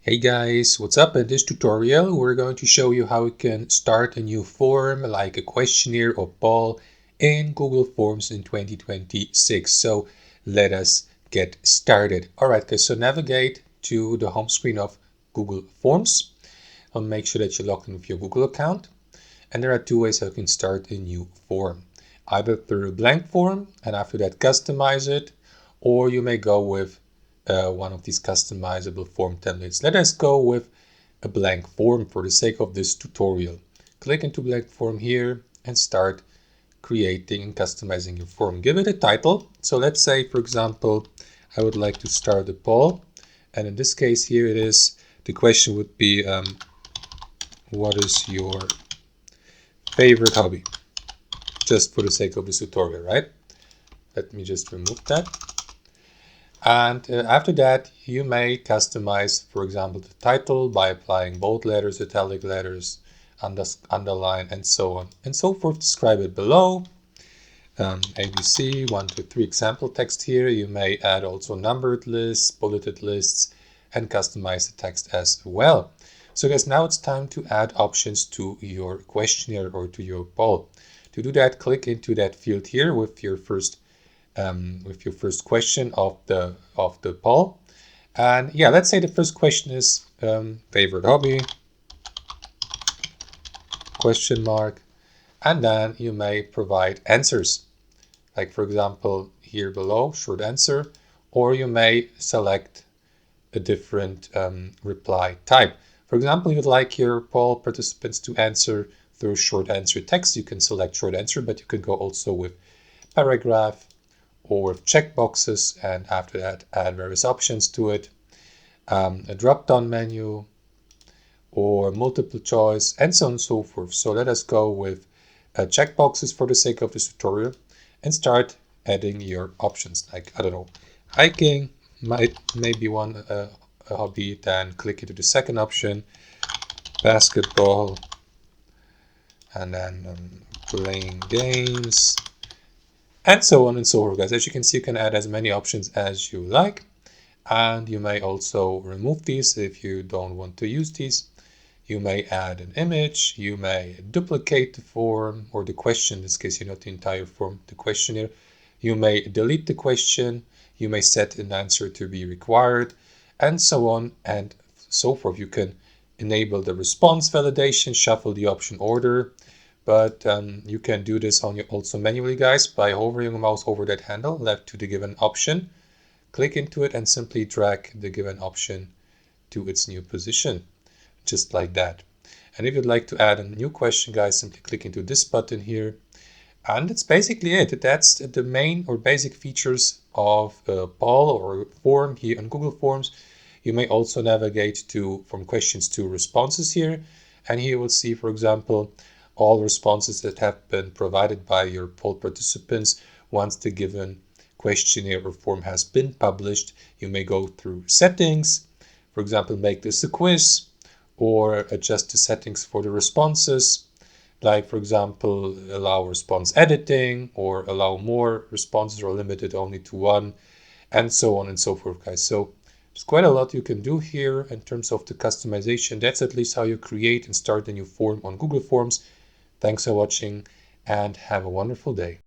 Hey guys, what's up? In this tutorial we're going to show you how you can start a new form like a questionnaire or poll in Google Forms in 2026. So let us get started. Alright guys, so navigate to the home screen of Google Forms and make sure that you log in with your Google account. And there are two ways how you can start a new form. Either through a blank form and after that customize it, or you may go with one of these customizable form templates. Let us go with a blank form for the sake of this tutorial. Click into blank form here and start creating and customizing your form. Give it a title. So let's say, for example, I would like to start a poll. And in this case here it is, the question would be, what is your favorite hobby? Just for the sake of this tutorial, right? Let me just remove that. And after that, you may customize, for example, the title by applying bold letters, italic letters, underline, and so on and so forth. Describe it below. ABC, 1, 2, 3 example text here. You may add also numbered lists, bulleted lists, and customize the text as well. So guys, now it's time to add options to your questionnaire or to your poll. To do that, click into that field here with your first question of the poll. And yeah, let's say the first question is favorite hobby, question mark, and then you may provide answers. Like for example, here below, short answer, or you may select a different reply type. For example, you'd like your poll participants to answer through short answer text. You can select short answer, but you can go also with paragraph or with checkboxes, and after that add various options to it, a drop-down menu or multiple choice, and so on and so forth. So let us go with checkboxes for the sake of this tutorial and start adding your options. Like, I don't know, hiking may be one a hobby. Then click into the second option, basketball, and then playing games, and so on and so forth, guys. As you can see, you can add as many options as you like, and you may also remove these if you don't want to use these. You may add an image, you may duplicate the form or the question, in this case, not the entire form, the questionnaire. You may delete the question, you may set an answer to be required, and so on and so forth. You can enable the response validation, shuffle the option order, but you can do this on your also manually, guys, by hovering your mouse over that handle left to the given option. Click into it and simply drag the given option to its new position, just like that. And if you'd like to add a new question, guys, simply click into this button here. And that's basically it. That's the main or basic features of a poll or form here on Google Forms. You may also navigate from questions to responses here. And here we'll see, for example, all responses that have been provided by your poll participants once the given questionnaire or form has been published. You may go through settings, for example, make this a quiz, or adjust the settings for the responses, like for example, allow response editing, or allow more responses or limit it only to one, and so on and so forth, guys. So there's quite a lot you can do here in terms of the customization. That's at least how you create and start a new form on Google Forms. Thanks for watching and have a wonderful day.